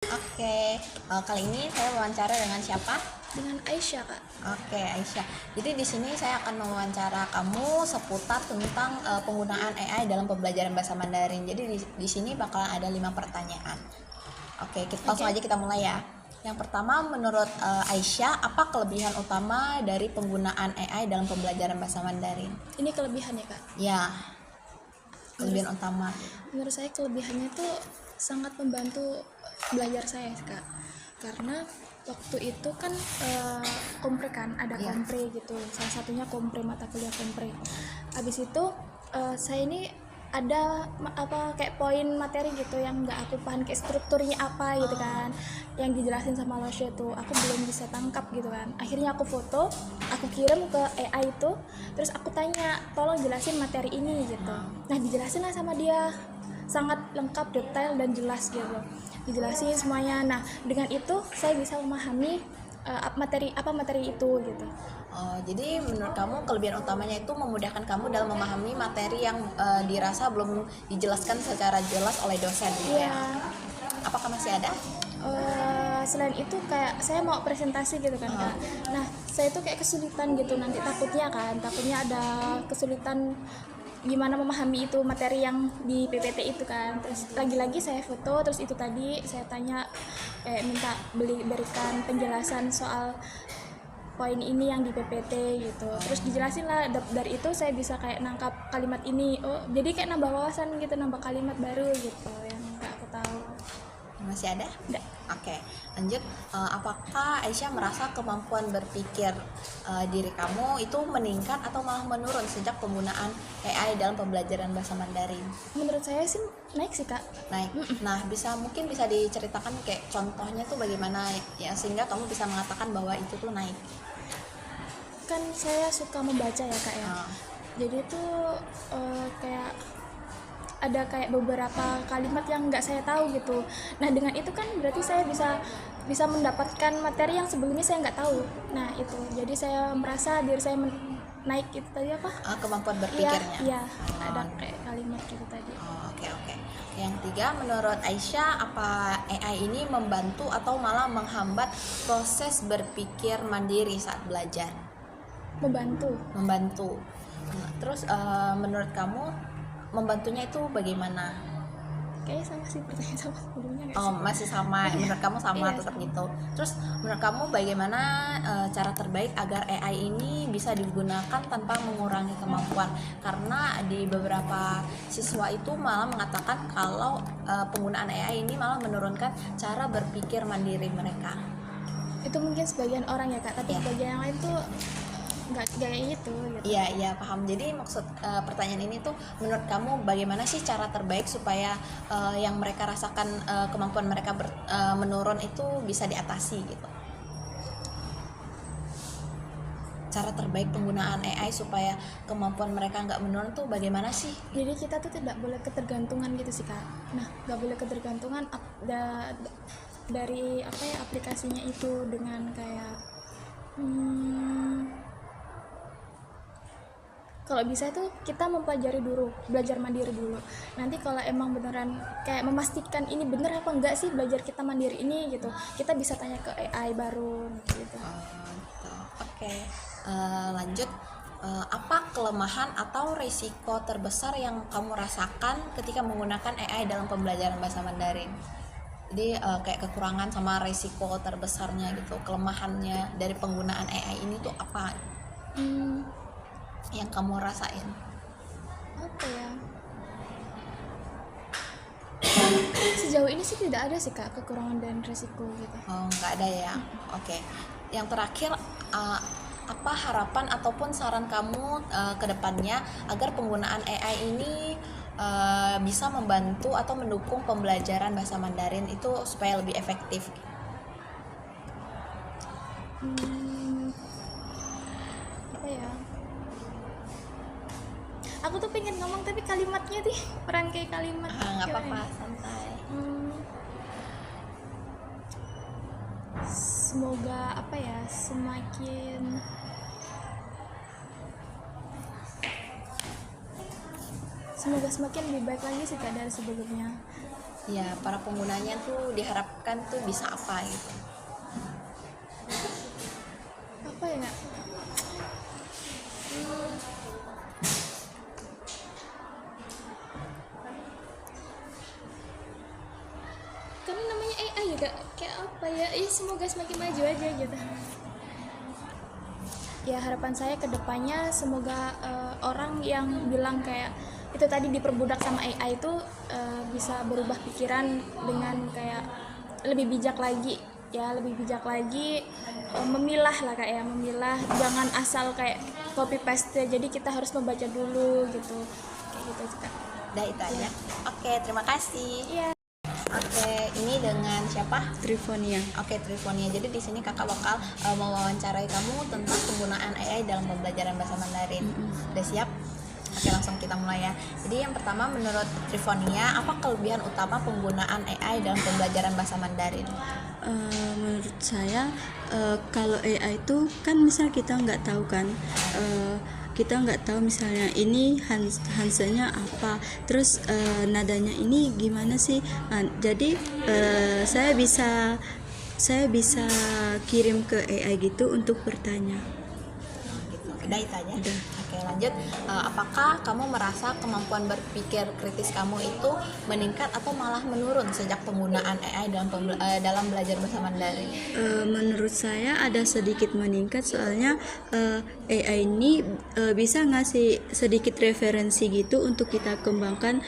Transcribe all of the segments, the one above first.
Oke, kali ini saya wawancara dengan siapa? Dengan Aisyah, Kak. Oke, Aisyah. Jadi di sini saya akan mewawancara kamu seputar tentang penggunaan AI dalam pembelajaran bahasa Mandarin. Jadi di sini bakalan ada 5 pertanyaan. Oke, langsung aja kita mulai ya. Yang pertama, menurut Aisyah, apa kelebihan utama dari penggunaan AI dalam pembelajaran bahasa Mandarin? Ini kelebihannya, Kak. Ya, kelebihan utama. Menurut saya kelebihannya itu sangat membantu belajar saya, Kak. Karena waktu itu kan kompre kan, ada Iya. kompre gitu. Salah satunya kompre, mata kuliah kompre. Habis itu saya ini ada kayak poin materi gitu yang nggak aku paham, kayak strukturnya apa gitu kan, yang dijelasin sama Losya tuh aku belum bisa tangkap gitu kan. Akhirnya aku foto, aku kirim ke AI itu, terus aku tanya tolong jelasin materi ini gitu. Nah dijelasin lah sama dia, sangat lengkap, detail dan jelas gitu, dijelasin semuanya. Nah dengan itu saya bisa memahami materi itu gitu. Jadi menurut kamu kelebihan utamanya itu memudahkan kamu dalam memahami materi yang dirasa belum dijelaskan secara jelas oleh dosen gitu ya? Iya. Apakah masih ada? Selain itu kayak saya mau presentasi gitu kan, Kak. Nah saya tuh kayak kesulitan gitu, nanti takutnya ada kesulitan gimana memahami itu materi yang di PPT itu kan. Terus lagi-lagi saya foto, terus itu tadi saya tanya, kayak minta berikan penjelasan soal poin ini yang di PPT gitu. Terus dijelasin lah, dari itu saya bisa kayak nangkap kalimat ini. Oh jadi kayak nambah wawasan gitu, nambah kalimat baru gitu yang nggak aku tahu. Masih ada? Nggak. Oke, lanjut. Apakah Aisyah merasa kemampuan berpikir diri kamu itu meningkat atau malah menurun sejak penggunaan AI dalam pembelajaran bahasa Mandarin? Menurut saya sih naik sih, Kak. Naik. Nah, mungkin bisa diceritakan kayak contohnya tuh bagaimana ya sehingga kamu bisa mengatakan bahwa itu tuh naik. Kan saya suka membaca ya, Kak ya. Jadi tuh kayak ada kayak beberapa kalimat yang nggak saya tahu gitu. Nah dengan itu kan berarti saya bisa mendapatkan materi yang sebelumnya saya nggak tahu. Nah itu jadi saya merasa diri saya naik itu tadi apa? Kemampuan berpikirnya. Iya, ada kayak kalimat gitu tadi. Oke. Yang tiga, menurut Aisyah, apa AI ini membantu atau malah menghambat proses berpikir mandiri saat belajar? Membantu. Nah, terus menurut kamu membantunya itu bagaimana? Kayaknya sama sih pertanyaan sama sebelumnya. Masih sama. Menurut kamu sama Iya, tetap sama. gitu. Terus menurut kamu bagaimana cara terbaik agar AI ini bisa digunakan tanpa mengurangi kemampuan? Karena di beberapa siswa itu malah mengatakan kalau penggunaan AI ini malah menurunkan cara berpikir mandiri mereka. Itu mungkin sebagian orang ya, Kak, tapi sebagian yang lain tuh nggak kayak gitu. Iya paham. Jadi maksud pertanyaan ini tuh menurut kamu bagaimana sih cara terbaik supaya yang mereka rasakan kemampuan mereka menurun itu bisa diatasi gitu? Cara terbaik penggunaan AI supaya kemampuan mereka nggak menurun tuh bagaimana sih? Jadi kita tuh tidak boleh ketergantungan gitu sih, Kak. Nah nggak boleh ketergantungan dari aplikasinya itu dengan kayak kalau bisa tuh kita mempelajari dulu, belajar mandiri dulu. Nanti kalau emang beneran kayak memastikan ini bener apa enggak sih belajar kita mandiri ini gitu, kita bisa tanya ke AI baru gitu. Oke. Lanjut. Apa kelemahan atau risiko terbesar yang kamu rasakan ketika menggunakan AI dalam pembelajaran bahasa Mandarin? Jadi kayak kekurangan sama risiko terbesarnya gitu, kelemahannya dari penggunaan AI ini tuh apa yang kamu rasain? Apa ya? Sejauh ini sih tidak ada sih, Kak, kekurangan dan resiko gitu. Nggak ada ya. Oke. Yang terakhir, apa harapan ataupun saran kamu ke depannya agar penggunaan AI ini bisa membantu atau mendukung pembelajaran bahasa Mandarin itu supaya lebih efektif? Apa ya? Aku tuh pengen ngomong tapi kalimatnya tuh merangkai kalimat. Nggak apa-apa, santai. Semoga semakin lebih baik lagi sih, Kak, dari sebelumnya. ya para penggunanya tuh diharapkan tuh bisa apa gitu. Apa ya Kak? Karena namanya AI ya Kak, kayak apa ya, semoga semakin maju aja gitu. Ya harapan saya ke depannya semoga orang yang bilang kayak itu tadi diperbudak sama AI itu bisa berubah pikiran dengan kayak lebih bijak lagi, ya lebih bijak lagi, memilah lah Kak ya, memilah, jangan asal kayak copy paste, jadi kita harus membaca dulu gitu, kayak gitu Kak. Udah itu aja. Oke, terima kasih. Iya. Oke, ini dengan siapa? Trifonia. Oke, Trifonia. Jadi di sini kakak bakal mewawancarai kamu tentang penggunaan AI dalam pembelajaran bahasa Mandarin. Udah siap? Oke, langsung kita mulai ya. Jadi yang pertama, menurut Trifonia, apa kelebihan utama penggunaan AI dalam pembelajaran bahasa Mandarin? Menurut saya kalau AI itu kan misal kita nggak tahu kan, kita nggak tahu misalnya ini Hansanya apa, terus nadanya ini gimana sih. Jadi saya bisa kirim ke AI gitu untuk bertanya. Gitu. Udah itu aja. Udah. Oke, lanjut. Apakah kamu merasa kemampuan berpikir kritis kamu itu meningkat atau malah menurun sejak penggunaan AI dalam belajar bahasa Mandarin? Menurut saya ada sedikit meningkat, soalnya AI ini bisa ngasih sedikit referensi gitu untuk kita kembangkan,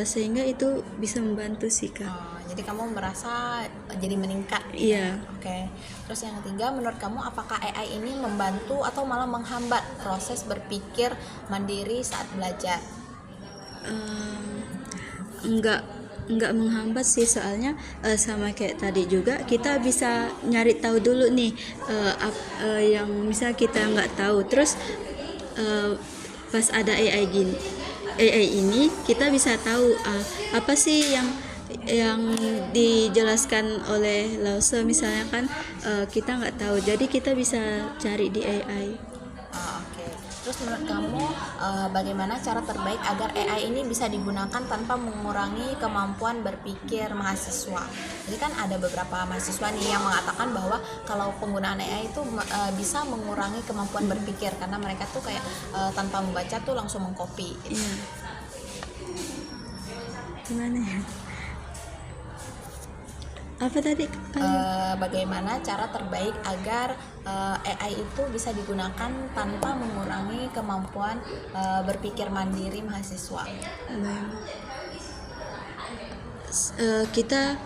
sehingga itu bisa membantu sih Kak. Jadi kamu merasa jadi meningkat? Iya. Oke. Terus yang ketiga, menurut kamu apakah AI ini membantu atau malah menghambat proses berpikir mandiri saat belajar? Enggak menghambat sih, soalnya sama kayak tadi juga kita bisa nyari tahu dulu nih, yang misal kita nggak tahu, terus pas ada AI ini kita bisa tahu apa sih yang dijelaskan oleh Lause misalnya kan, kita nggak tahu, jadi kita bisa cari di AI. Oke. Terus menurut kamu bagaimana cara terbaik agar AI ini bisa digunakan tanpa mengurangi kemampuan berpikir mahasiswa? Jadi kan ada beberapa mahasiswa nih yang mengatakan bahwa kalau penggunaan AI itu bisa mengurangi kemampuan berpikir karena mereka tuh kayak tanpa membaca tuh langsung mengcopy. Gitu. Iya. Gimana ya? Apa tadi? Bagaimana cara terbaik agar AI itu bisa digunakan tanpa mengurangi kemampuan berpikir mandiri mahasiswa? Kita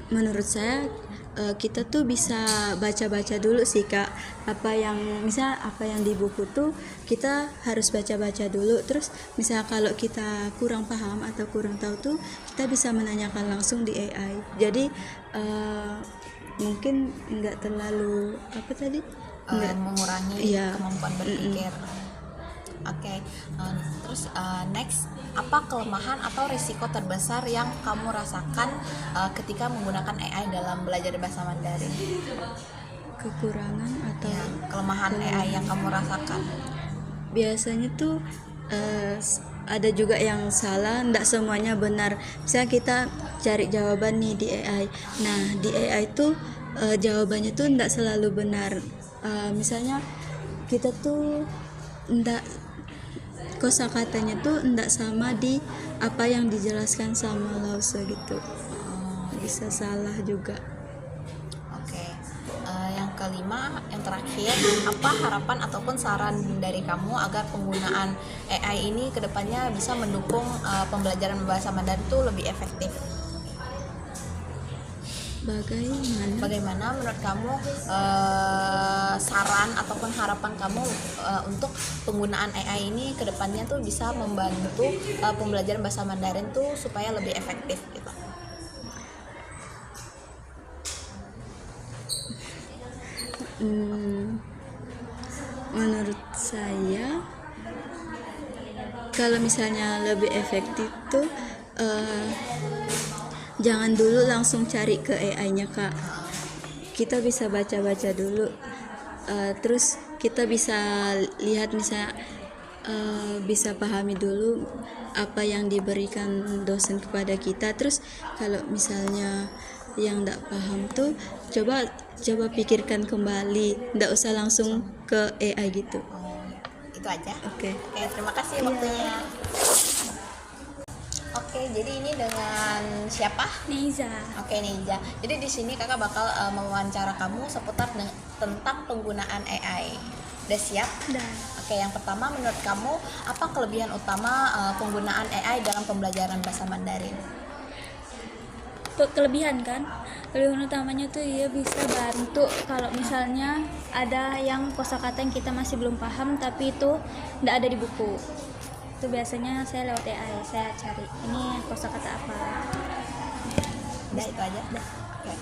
menurut saya kita tuh bisa baca-baca dulu sih Kak, apa yang di buku tuh kita harus baca-baca dulu, terus misal kalau kita kurang paham atau kurang tahu tuh kita bisa menanyakan langsung di AI, jadi mungkin nggak terlalu mengurangi iya. kemampuan berpikir. Oke. Terus next, apa kelemahan atau risiko terbesar yang kamu rasakan ketika menggunakan AI dalam belajar bahasa Mandarin? Kekurangan atau Ya, kelemahan AI yang kamu rasakan? biasanya tuh ada juga yang salah, ndak semuanya benar. Misalnya kita cari jawaban nih di AI, nah di AI tuh jawabannya tuh ndak selalu benar. Misalnya kita tuh ndak, kosakatanya tuh ndak sama di apa yang dijelaskan sama Lause gitu, bisa salah juga. Oke. Yang kelima, yang terakhir, apa harapan ataupun saran dari kamu agar penggunaan AI ini kedepannya bisa mendukung pembelajaran bahasa Mandarin itu lebih efektif? Bagaimana menurut kamu saran ataupun harapan kamu untuk penggunaan AI ini kedepannya tuh bisa membantu pembelajaran bahasa Mandarin tuh supaya lebih efektif gitu? Menurut saya kalau misalnya lebih efektif tuh jangan dulu langsung cari ke AI-nya Kak, kita bisa baca-baca dulu, terus kita bisa lihat misalnya bisa pahami dulu apa yang diberikan dosen kepada kita. Terus kalau misalnya yang tidak paham tuh coba pikirkan kembali, tidak usah langsung ke AI gitu. Oh, itu aja. Oke. Oke, terima kasih waktunya. Oke, jadi ini dengan siapa? Neiza. Oke, Ninja. Jadi di sini kakak bakal mewawancara kamu seputar tentang penggunaan AI. Udah siap? Dan Oke, yang pertama menurut kamu apa kelebihan utama penggunaan AI dalam pembelajaran bahasa Mandarin? kelebihan kan, kelebihan utamanya tuh dia bisa bantu kalau misalnya ada yang kosakata yang kita masih belum paham tapi itu tidak ada di buku. Itu biasanya saya lewat AI, saya cari ini kosakata apa. Udah itu aja. Oke.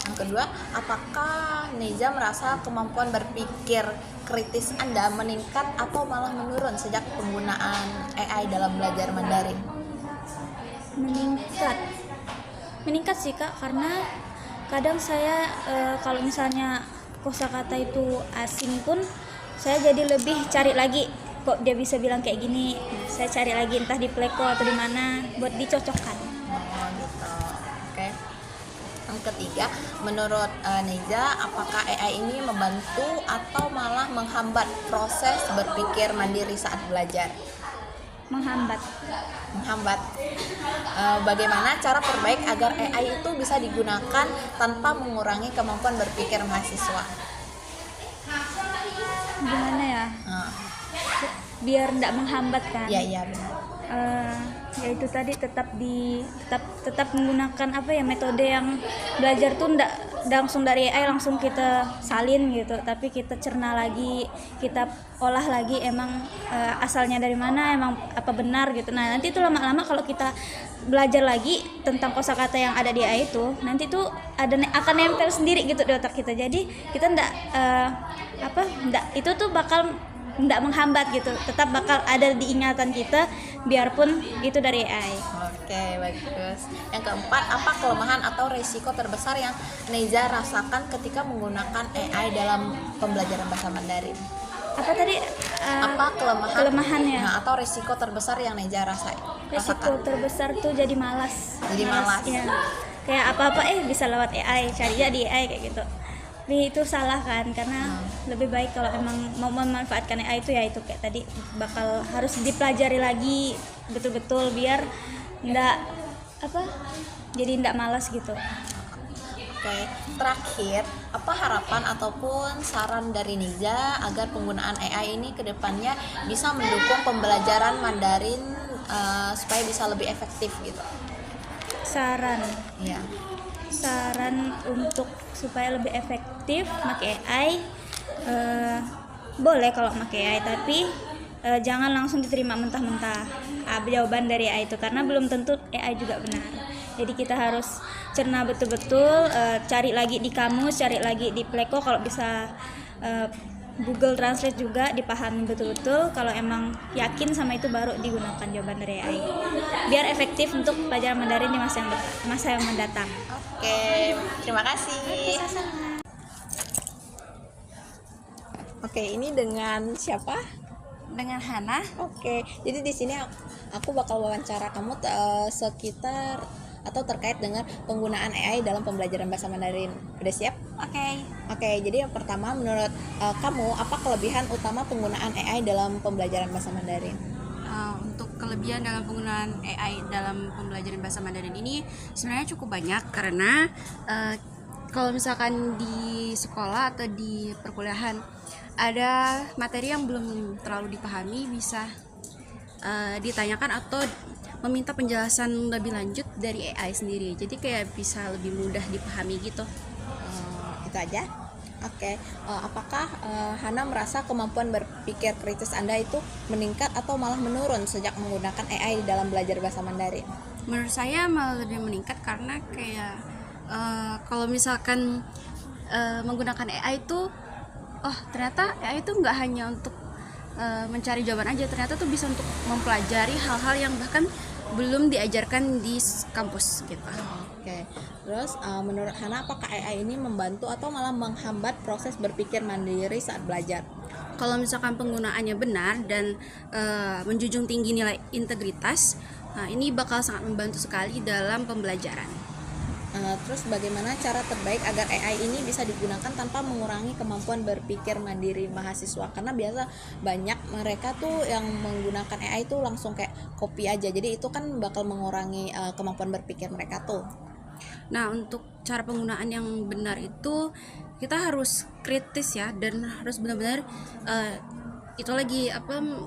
Yang kedua, apakah Neza merasa kemampuan berpikir kritis Anda meningkat atau malah menurun sejak penggunaan AI dalam belajar Mandarin? Meningkat sih kak, karena kadang saya kalau misalnya kosakata itu asing pun saya jadi lebih cari lagi, kok dia bisa bilang kayak gini, saya cari lagi entah di Pleco atau di mana buat dicocokkan. Oh gitu. Oke. Yang ketiga, menurut Neza, apakah AI ini membantu atau malah menghambat proses berpikir mandiri saat belajar? Menghambat. Bagaimana cara terbaik agar AI itu bisa digunakan tanpa mengurangi kemampuan berpikir mahasiswa? Gimana ya, Nah, biar tidak menghambat kan. iya benar. Ya itu tadi tetap menggunakan apa ya, metode yang belajar tuh ndak langsung dari AI langsung kita salin gitu, tapi kita cerna lagi, kita olah lagi emang asalnya dari mana, emang apa benar gitu. Nah nanti itu lama-lama kalau kita belajar lagi tentang kosakata yang ada di AI itu, nanti tuh akan nempel sendiri gitu di otak kita. Jadi kita ndak itu tuh bakal nggak menghambat gitu, tetap bakal ada di ingatan kita biarpun itu dari AI. Oke, bagus. Yang keempat, apa kelemahan atau resiko terbesar yang Neza rasakan ketika menggunakan AI dalam pembelajaran bahasa Mandarin? Apa tadi? Apa kelemahannya? Nah, atau resiko terbesar yang Neza Resiko rasakan? terbesar tuh jadi malas. Jadi malas. Ya. Kayak apa-apa bisa lewat AI, cari aja di AI kayak gitu. Tapi itu salah kan, karena lebih baik kalau emang mau memanfaatkan AI itu ya itu kayak tadi bakal harus dipelajari lagi betul-betul biar jadi ndak malas gitu. Oke, terakhir, apa harapan ataupun saran dari Neza agar penggunaan AI ini ke depannya bisa mendukung pembelajaran Mandarin supaya bisa lebih efektif gitu? Saran untuk supaya lebih efektif pakai AI, boleh kalau pakai AI, tapi jangan langsung diterima mentah-mentah jawaban dari AI itu, karena belum tentu AI juga benar. Jadi kita harus cerna betul-betul, cari lagi di kamus, cari lagi di Pleco, kalau bisa Google Translate juga, dipahami betul-betul. Kalau emang yakin sama itu baru digunakan jawaban dari AI biar efektif untuk pelajaran Mandarin di masa yang mendatang. Oke, terima kasih. Oke, ini dengan siapa? Dengan Hana. Oke, jadi di sini aku bakal wawancara kamu sekitar atau terkait dengan penggunaan AI dalam pembelajaran bahasa Mandarin. Udah siap? Oke, jadi yang pertama, menurut kamu apa kelebihan utama penggunaan AI dalam pembelajaran bahasa Mandarin? Untuk kelebihan dalam penggunaan AI dalam pembelajaran bahasa Mandarin ini sebenarnya cukup banyak, karena kalau misalkan di sekolah atau di perkuliahan ada materi yang belum terlalu dipahami, bisa ditanyakan atau meminta penjelasan lebih lanjut dari AI sendiri, jadi kayak bisa lebih mudah dipahami gitu. Itu aja. Oke, apakah Hana merasa kemampuan berpikir kritis Anda itu meningkat atau malah menurun sejak menggunakan AI dalam belajar bahasa Mandarin? Menurut saya malah lebih meningkat, karena kayak kalau misalkan menggunakan AI itu, ternyata AI itu nggak hanya untuk mencari jawaban aja, ternyata tuh bisa untuk mempelajari hal-hal yang bahkan belum diajarkan di kampus gitu. Oke, terus menurut Hana apakah AI ini membantu atau malah menghambat proses berpikir mandiri saat belajar? Kalau misalkan penggunaannya benar dan menjunjung tinggi nilai integritas, ini bakal sangat membantu sekali dalam pembelajaran. Terus bagaimana cara terbaik agar AI ini bisa digunakan tanpa mengurangi kemampuan berpikir mandiri mahasiswa? Karena biasa banyak mereka tuh yang menggunakan AI tuh langsung kayak copy aja, jadi itu kan bakal mengurangi kemampuan berpikir mereka tuh. Nah, untuk cara penggunaan yang benar itu kita harus kritis ya, dan harus benar-benar itu lagi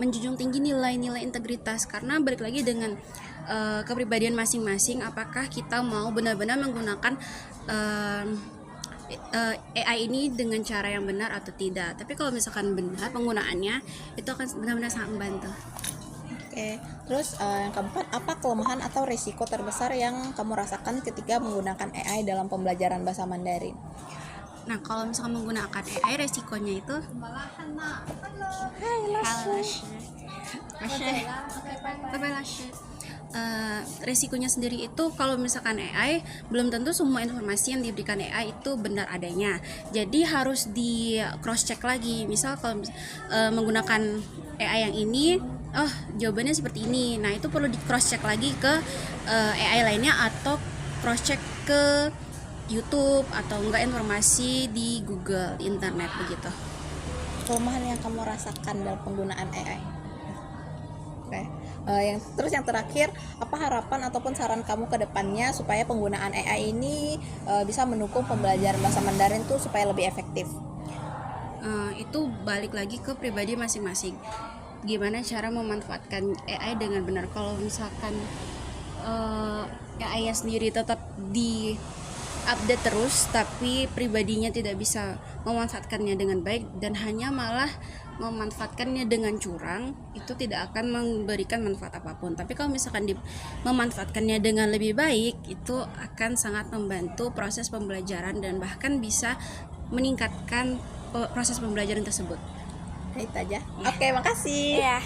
menjunjung tinggi nilai-nilai integritas, karena balik lagi dengan kepribadian masing-masing, apakah kita mau benar-benar menggunakan AI ini dengan cara yang benar atau tidak. Tapi kalau misalkan benar penggunaannya, itu akan benar-benar sangat membantu. Oke, terus yang keempat, apa kelemahan atau risiko terbesar yang kamu rasakan ketika menggunakan AI dalam pembelajaran bahasa Mandarin? Nah, kalau misalkan menggunakan AI, resikonya itu resikonya sendiri itu kalau misalkan AI, belum tentu semua informasi yang diberikan AI itu benar adanya. Jadi harus di cross check lagi. Misal kalau menggunakan AI yang ini, jawabannya seperti ini. Nah, itu perlu di cross check lagi ke AI lainnya, atau cross check ke YouTube, atau enggak informasi di Google, di internet begitu. Kelemahan yang kamu rasakan dalam penggunaan AI? Oke. Yang terakhir, apa harapan ataupun saran kamu ke depannya supaya penggunaan AI ini bisa mendukung pembelajaran bahasa Mandarin tuh supaya lebih efektif? Itu balik lagi ke pribadi masing-masing. Gimana cara memanfaatkan AI dengan benar. Kalau misalkan AI-nya sendiri tetap di update terus, tapi pribadinya tidak bisa memanfaatkannya dengan baik dan hanya malah memanfaatkannya dengan curang, itu tidak akan memberikan manfaat apapun. Tapi kalau misalkan memanfaatkannya dengan lebih baik, itu akan sangat membantu proses pembelajaran dan bahkan bisa meningkatkan proses pembelajaran tersebut. Itu aja. Oke, makasih. Iya.